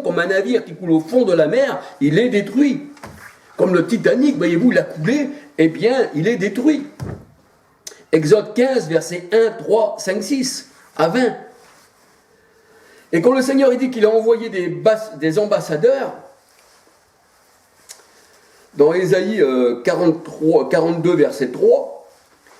comme un navire qui coule au fond de la mer, il est détruit. Comme le Titanic, voyez-vous, il a coulé, eh bien, il est détruit. Exode 15, versets 1, 3, 5, 6 à 20. Et quand le Seigneur dit qu'il a envoyé des ambassadeurs, dans Ésaïe 42, verset 3,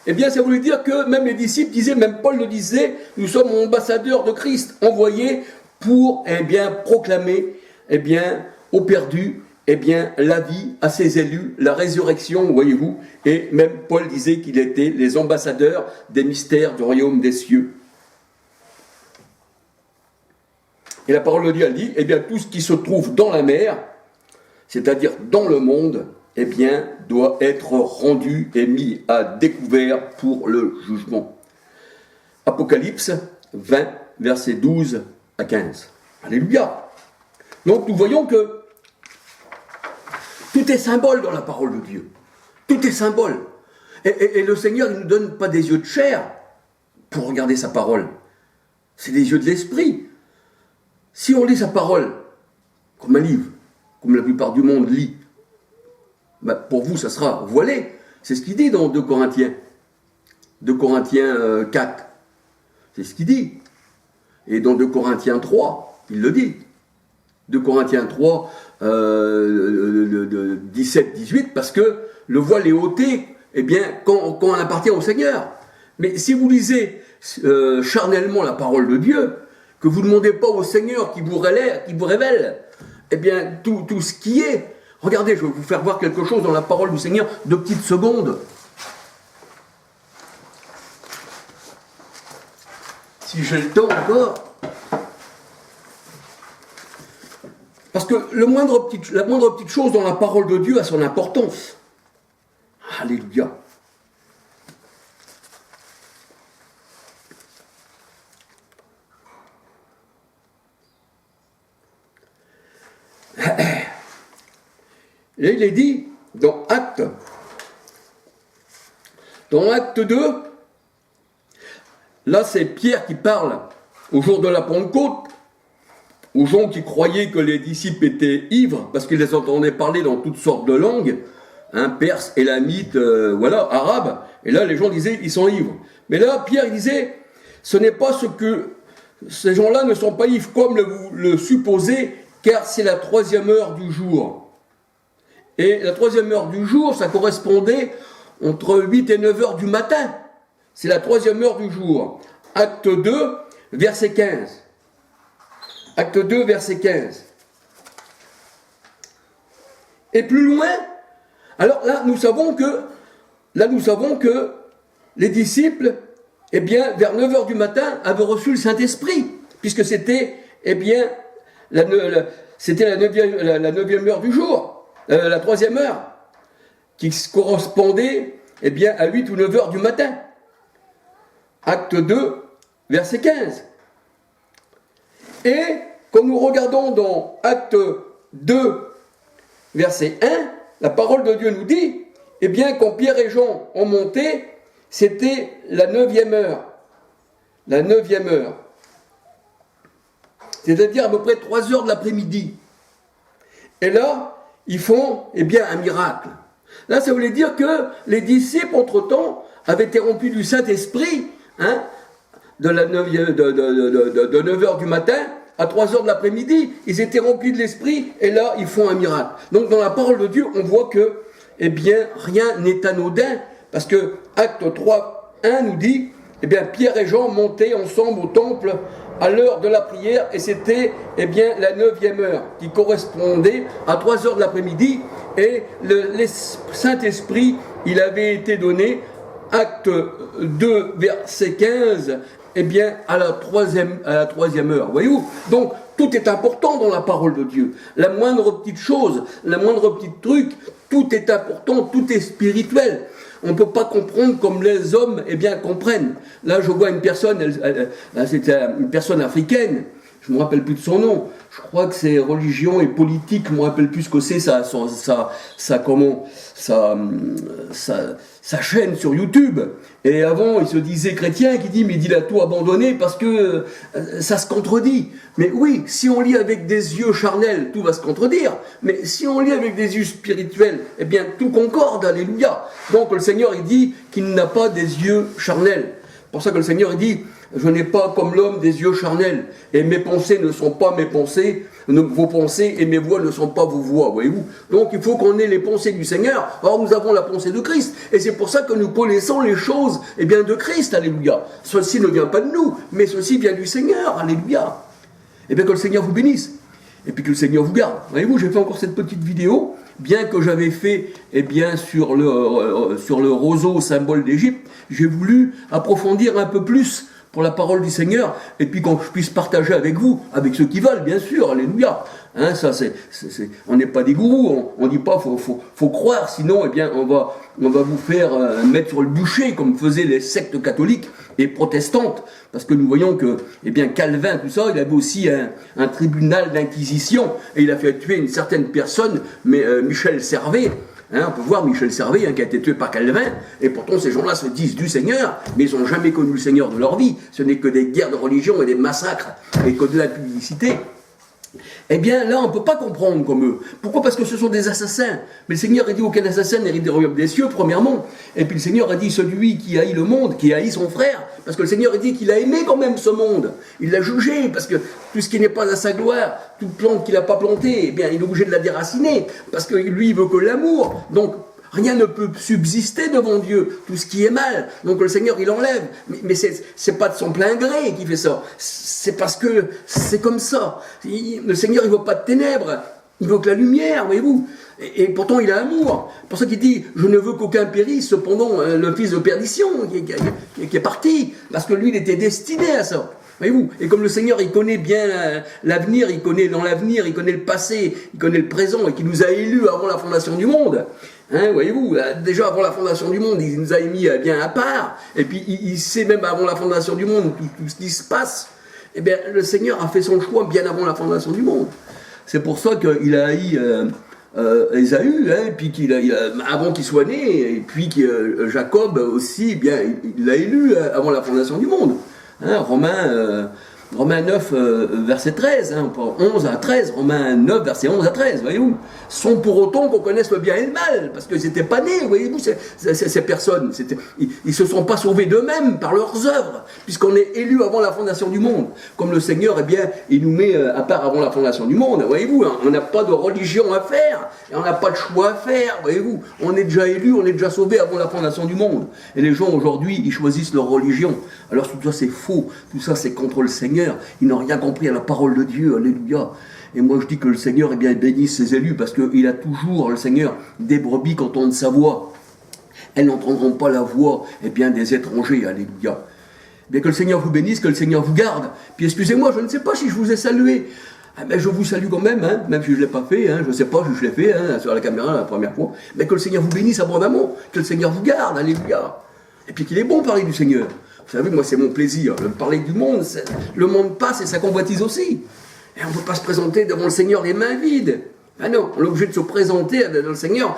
eh bien, ça voulait dire que même les disciples disaient, même Paul le disait, nous sommes ambassadeurs de Christ, envoyés pour, eh bien, proclamer, eh bien, aux perdus, eh bien, la vie à ses élus, la résurrection, voyez-vous, et même Paul disait qu'il était les ambassadeurs des mystères du royaume des cieux. Et la parole de Dieu, elle dit, eh bien, tout ce qui se trouve dans la mer, c'est-à-dire dans le monde, eh bien, doit être rendu et mis à découvert pour le jugement. Apocalypse 20, versets 12 à 15. Alléluia. Donc, nous voyons que tout est symbole dans la parole de Dieu. Tout est symbole. Et le Seigneur, il ne nous donne pas des yeux de chair pour regarder sa parole. C'est des yeux de l'esprit. Si on lit sa parole comme un livre, comme la plupart du monde lit, ben pour vous, ça sera voilé. C'est ce qu'il dit dans 2 Corinthiens. 2 Corinthiens 4. C'est ce qu'il dit. Et dans 2 Corinthiens 3, il le dit. 2 Corinthiens 3, 17-18, parce que le voile est ôté, eh bien, quand on appartient au Seigneur. Mais si vous lisez charnellement la parole de Dieu, que vous ne demandez pas au Seigneur qui vous révèle, eh bien, tout ce qui est. Regardez, je vais vous faire voir quelque chose dans la parole du Seigneur, 2 petites secondes. Si j'ai le temps encore. Parce que la moindre petite chose dans la parole de Dieu a son importance. Alléluia. Et il est dit dans Acte 2, là c'est Pierre qui parle au jour de la Pentecôte, aux gens qui croyaient que les disciples étaient ivres, parce qu'ils les entendaient parler dans toutes sortes de langues, perse, élamite, arabe, et là les gens disaient ils sont ivres. Mais là Pierre il disait, ce n'est pas ce que ces gens-là ne sont pas ivres comme vous le supposez, car c'est la 3e heure du jour. Et la 3e heure du jour, ça correspondait entre 8 et 9 heures du matin. C'est la 3e heure du jour. Acte 2, verset 15. Acte 2, verset 15. Et plus loin, alors là, nous savons que les disciples, eh bien, vers 9 heures du matin, avaient reçu le Saint-Esprit, puisque c'était, eh bien, c'était la 9e heure du jour. La 3e heure, qui correspondait eh bien, à 8 ou 9 heures du matin. Acte 2, verset 15. Et quand nous regardons dans Acte 2, verset 1, la parole de Dieu nous dit, eh bien, quand Pierre et Jean ont monté, c'était la 9e heure. La 9e heure. C'est-à-dire à peu près 3 heures de l'après-midi. Et là, ils font, eh bien, un miracle. Là, ça voulait dire que les disciples, entre-temps, avaient été remplis du Saint-Esprit, de 9 heures du matin à 3 heures de l'après-midi. Ils étaient remplis de l'Esprit, et là, ils font un miracle. Donc, dans la parole de Dieu, on voit que, eh bien, rien n'est anodin, parce que Acte 3, 1 nous dit, eh bien, Pierre et Jean montaient ensemble au temple à l'heure de la prière, et c'était eh bien la 9e heure, qui correspondait à 3 heures de l'après-midi, et le Saint-Esprit, il avait été donné, Acte 2, verset 15, eh bien à la troisième heure. Voyez-vous ? Donc, tout est important dans la parole de Dieu. La moindre petite chose, la moindre petit truc, tout est important, tout est spirituel. On ne peut pas comprendre comme les hommes eh bien, comprennent. Là, je vois une personne, c'est une personne africaine. je me rappelle plus de son nom, je crois que c'est religion et politique, je me rappelle plus ce que c'est, sa chaîne sur YouTube. Et avant, il se disait chrétien, qui dit, mais il a tout abandonné parce que ça se contredit. Mais oui, si on lit avec des yeux charnels, tout va se contredire. Mais si on lit avec des yeux spirituels, eh bien, tout concorde, alléluia. Donc le Seigneur, il dit qu'il n'a pas des yeux charnels. C'est pour ça que le Seigneur, il dit, je n'ai pas comme l'homme des yeux charnels, et mes pensées ne sont pas mes pensées, vos pensées, et mes voix ne sont pas vos voix, voyez-vous. Donc il faut qu'on ait les pensées du Seigneur. Or nous avons la pensée de Christ, et c'est pour ça que nous connaissons les choses, eh bien, de Christ, alléluia. Ceci ne vient pas de nous, mais ceci vient du Seigneur, alléluia. Eh bien, que le Seigneur vous bénisse, et puis que le Seigneur vous garde. Voyez-vous, j'ai fait encore cette petite vidéo, bien que j'avais fait, eh bien, sur le roseau symbole d'Égypte, j'ai voulu approfondir un peu plus pour la parole du Seigneur, et puis qu'on puisse partager avec vous, avec ceux qui veulent, bien sûr, alléluia. Hein, ça, on n'est pas des gourous, on ne dit pas, faut croire, sinon, eh bien, on va vous faire mettre sur le bûcher, comme faisaient les sectes catholiques et protestantes, parce que nous voyons que, eh bien, Calvin, tout ça, il avait aussi un tribunal d'inquisition, et il a fait tuer une certaine personne, mais Michel Servet. Hein, on peut voir Michel Servet, qui a été tué par Calvin, et pourtant ces gens-là se disent du Seigneur, mais ils n'ont jamais connu le Seigneur de leur vie. Ce n'est que des guerres de religion et des massacres, et que de la publicité. Eh bien, là, on ne peut pas comprendre comme eux. Pourquoi? Parce que ce sont des assassins. Mais le Seigneur a dit aucun assassin n'hérite des royaumes des cieux, premièrement. Et puis le Seigneur a dit celui qui haït le monde, qui haït son frère. Parce que le Seigneur a dit qu'il a aimé quand même ce monde. Il l'a jugé, parce que tout ce qui n'est pas à sa gloire, toute plante qu'il n'a pas plantée, eh bien, il est obligé de la déraciner. Parce que lui, il veut que l'amour. Donc, rien ne peut subsister devant Dieu, tout ce qui est mal. Donc le Seigneur, il enlève. Mais c'est pas de son plein gré qu'il fait ça. C'est parce que c'est comme ça. Le Seigneur, il veut pas de ténèbres. Il veut que la lumière, voyez-vous. Et pourtant, il a amour. C'est pour ça qu'il dit, je ne veux qu'aucun périsse, cependant, le fils de perdition, qui est parti. Parce que lui, il était destiné à ça. Voyez-vous, et comme le Seigneur, il connaît bien l'avenir, il connaît dans l'avenir, il connaît le passé, il connaît le présent, et qu'il nous a élus avant la fondation du monde. Hein, voyez-vous, déjà avant la fondation du monde, il nous a mis bien à part, et puis il sait même avant la fondation du monde tout ce qui se passe. Eh bien, le Seigneur a fait son choix bien avant la fondation du monde. C'est pour ça qu'il a haï Ésaü, hein, puis avant qu'il soit né, et puis que Jacob aussi, eh bien, il l'a élu avant la fondation du monde. Hein, Romains 9, verset 13, hein, 11 à 13, Romains 9, verset 11 à 13, voyez-vous, sans pour autant qu'on connaisse le bien et le mal, parce qu'ils n'étaient pas nés, voyez-vous, ces personnes, ils ne se sont pas sauvés d'eux-mêmes par leurs œuvres, puisqu'on est élus avant la fondation du monde, comme le Seigneur, eh bien, il nous met à part avant la fondation du monde, voyez-vous, hein, on n'a pas de religion à faire, et on n'a pas de choix à faire, voyez-vous, on est déjà élus, on est déjà sauvés avant la fondation du monde, et les gens aujourd'hui, ils choisissent leur religion, alors tout ça c'est faux, tout ça c'est contre le Seigneur. Ils n'ont rien compris à la parole de Dieu, alléluia. Et moi je dis que le Seigneur, eh bien, bénisse ses élus, parce qu'il a toujours, le Seigneur, des brebis qui entendent sa voix. Elles n'entendront pas la voix, eh bien, des étrangers, alléluia. Bien que le Seigneur vous bénisse, que le Seigneur vous garde. Puis excusez-moi, je ne sais pas si je vous ai salué. Ah ben, je vous salue quand même, hein, même si je ne l'ai pas fait, hein, je ne sais pas si je l'ai fait hein, sur la caméra la première fois. Mais que le Seigneur vous bénisse abondamment, que le Seigneur vous garde, alléluia. Et puis qu'il est bon de parler du Seigneur. Vous savez, moi, c'est mon plaisir de parler du monde. Le monde passe et ça convoitise aussi. Et on ne peut pas se présenter devant le Seigneur les mains vides. Ah non, on est obligé de se présenter devant le Seigneur.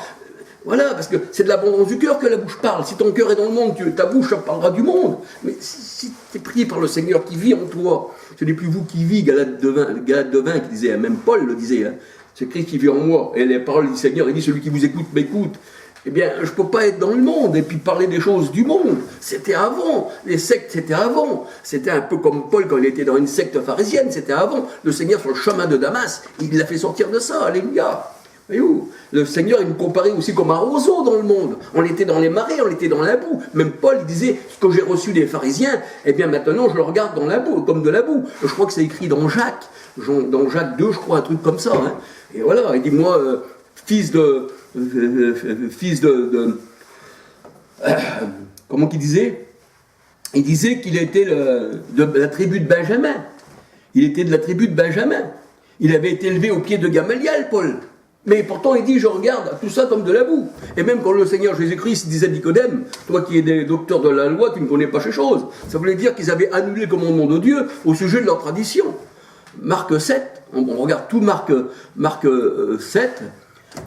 Voilà, parce que c'est de l'abondance du cœur que la bouche parle. Si ton cœur est dans le monde, ta bouche parlera du monde. Mais si tu es prié par le Seigneur qui vit en toi, ce n'est plus vous qui vit, Galate de vin qui disait, même Paul le disait, hein, c'est Christ qui vit en moi. Et les paroles du Seigneur, il dit, celui qui vous écoute m'écoute. Eh bien, je ne peux pas être dans le monde et puis parler des choses du monde. C'était avant. Les sectes, c'était avant. C'était un peu comme Paul quand il était dans une secte pharisienne. C'était avant. Le Seigneur, sur le chemin de Damas, il l'a fait sortir de ça. Alléluia. Voyez-vous, le Seigneur, il nous comparait aussi comme un roseau dans le monde. On était dans les marais, on était dans la boue. Même Paul, il disait, ce que j'ai reçu des pharisiens, eh bien maintenant, je le regarde dans la boue, comme de la boue. Je crois que c'est écrit dans Jacques 2, je crois, un truc comme ça. Hein. Et voilà, il dit, moi, fils de comment qu'il disait? Il disait qu'il était de la tribu de Benjamin. Il était de la tribu de Benjamin. Il avait été élevé au pied de Gamaliel, Paul. Mais pourtant, il dit, je regarde tout ça comme de la boue. Et même quand le Seigneur Jésus-Christ disait à Nicodème, toi qui es des docteurs de la loi, tu ne connais pas ces choses. Ça voulait dire qu'ils avaient annulé le commandement de Dieu au sujet de leur tradition. Marc 7, on regarde tout Marc 7,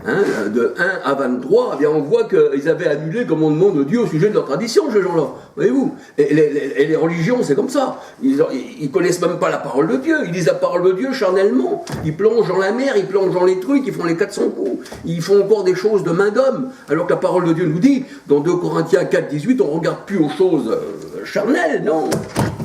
hein, de 1 à 23, eh bien on voit qu'ils avaient annulé le commandement de Dieu au sujet de leur tradition, ces gens-là. Voyez-vous, et les religions, c'est comme ça. Ils connaissent même pas la parole de Dieu. Ils lisent la parole de Dieu charnellement. Ils plongent dans la mer, ils plongent dans les trucs, ils font les 400 coups. Ils font encore des choses de main d'homme. Alors que la parole de Dieu nous dit, dans 2 Corinthiens 4, 18, on ne regarde plus aux choses charnelles, non.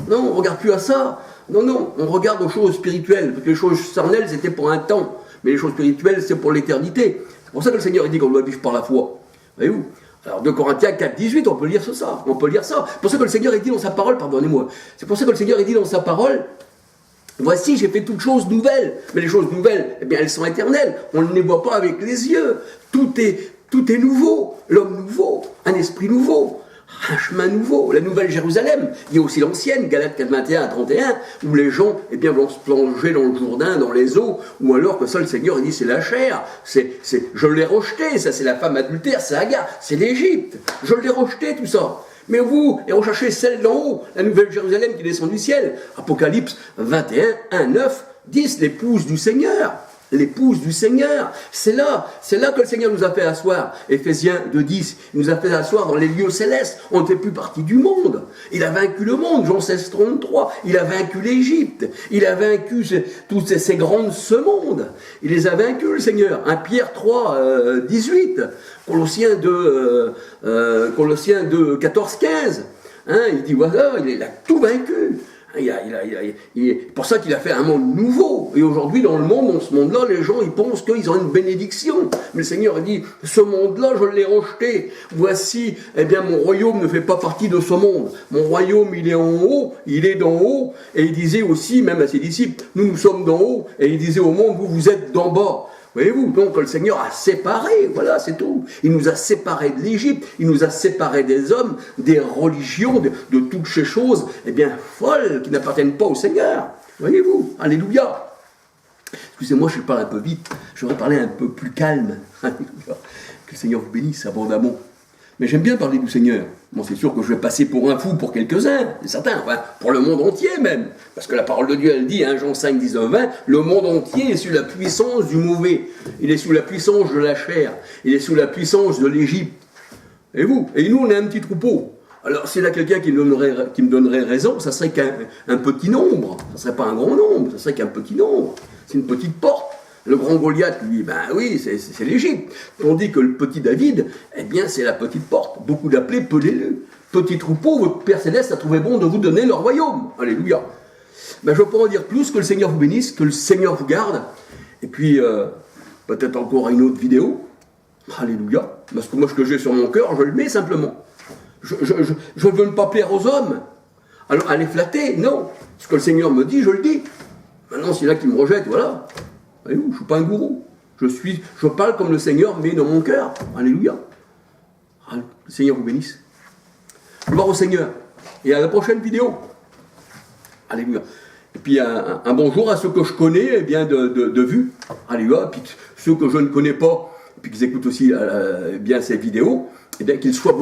Non, on ne regarde plus à ça. Non, on regarde aux choses spirituelles. Parce que les choses charnelles, c'était pour un temps. Mais les choses spirituelles, c'est pour l'éternité. C'est pour ça que le Seigneur dit qu'on doit vivre par la foi. Voyez-vous? Alors 2 Corinthiens 4, 18, on peut lire ça. On peut lire ça. C'est pour ça que le Seigneur dit dans sa parole, pardonnez-moi, c'est pour ça que le Seigneur dit dans sa parole, voici, j'ai fait toutes choses nouvelles. Mais les choses nouvelles, eh bien, elles sont éternelles. On ne les voit pas avec les yeux. Tout est nouveau. L'homme nouveau, un esprit nouveau. Un chemin nouveau, la nouvelle Jérusalem. Il y a aussi l'ancienne, Galates 4, 21 à 31, où les gens vont se plonger dans le Jourdain, dans les eaux, ou alors que ça, le Seigneur, il dit, c'est la chair, je l'ai rejeté, ça c'est la femme adultère, c'est Agar, c'est l'Égypte, je l'ai rejeté, tout ça. Mais vous, et recherchez celle d'en haut, la nouvelle Jérusalem qui descend du ciel. Apocalypse 21, 1, 9, 10, l'épouse du Seigneur. L'épouse du Seigneur, c'est là que le Seigneur nous a fait asseoir. Éphésiens 2,10, il nous a fait asseoir dans les lieux célestes. On ne fait plus partie du monde. Il a vaincu le monde, Jean 16, 33. Il a vaincu l'Égypte. Il a vaincu tous ces grands de ce monde. Il les a vaincus, le Seigneur. 1 Pierre 3, 18. Colossiens 2, 14, 15. Hein, il dit, voilà, il a tout vaincu. C'est pour ça qu'il a fait un monde nouveau. Et aujourd'hui, dans le monde, dans ce monde-là, les gens, ils pensent qu'ils ont une bénédiction. Mais le Seigneur a dit, ce monde-là, je l'ai rejeté. Voici, eh bien, mon royaume ne fait pas partie de ce monde. Mon royaume, il est en haut, il est d'en haut. Et il disait aussi, même à ses disciples, nous sommes d'en haut. Et il disait au monde, vous êtes d'en bas. Voyez-vous, donc le Seigneur a séparé, voilà, c'est tout. Il nous a séparés de l'Égypte, il nous a séparés des hommes, des religions, de toutes ces choses, eh bien, folles, qui n'appartiennent pas au Seigneur. Voyez-vous, alléluia. Excusez-moi, je parle un peu vite, j'aurais parlé un peu plus calme. Alléluia. Que le Seigneur vous bénisse abondamment. Mais j'aime bien parler du Seigneur. Bon, c'est sûr que je vais passer pour un fou pour quelques-uns, certains, enfin, pour le monde entier même. Parce que la parole de Dieu, elle dit, Jean 5, 19, 20, le monde entier est sous la puissance du mauvais. Il est sous la puissance de la chair. Il est sous la puissance de l'Égypte. Et vous? Et nous, on est un petit troupeau. Alors, s'il y a quelqu'un qui me donnerait raison, ça serait qu'un petit nombre. Ça ne serait pas un grand nombre, ça serait qu'un petit nombre. C'est une petite porte. Le grand Goliath, lui, ben oui, c'est l'Égypte. Tandis que le petit David, eh bien, c'est la petite porte. Beaucoup d'appelés, peu d'élus. Petit troupeau, votre Père Céleste a trouvé bon de vous donner le royaume. Alléluia. Ben, je ne peux pas en dire plus, que le Seigneur vous bénisse, que le Seigneur vous garde. Et puis, peut-être encore une autre vidéo. Alléluia. Parce que moi, ce que j'ai sur mon cœur, je le mets simplement. Je ne veux pas plaire aux hommes. Alors, aller flatter, non. Ce que le Seigneur me dit, je le dis. Maintenant, s'il y en a qui me rejettent, voilà. Voyez-vous, je ne suis pas un gourou. Je parle comme le Seigneur met dans mon cœur. Alléluia. Le Seigneur vous bénisse. Gloire au Seigneur. Et à la prochaine vidéo. Alléluia. Et puis un bonjour à ceux que je connais, eh bien, de vue. Alléluia. Puis ceux que je ne connais pas, et puis qu'ils écoutent aussi bien ces vidéos, eh bien, qu'ils soient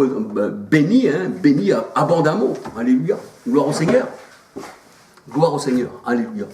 bénis, bénis abondamment. Alléluia. Gloire au Seigneur. Gloire au Seigneur. Alléluia.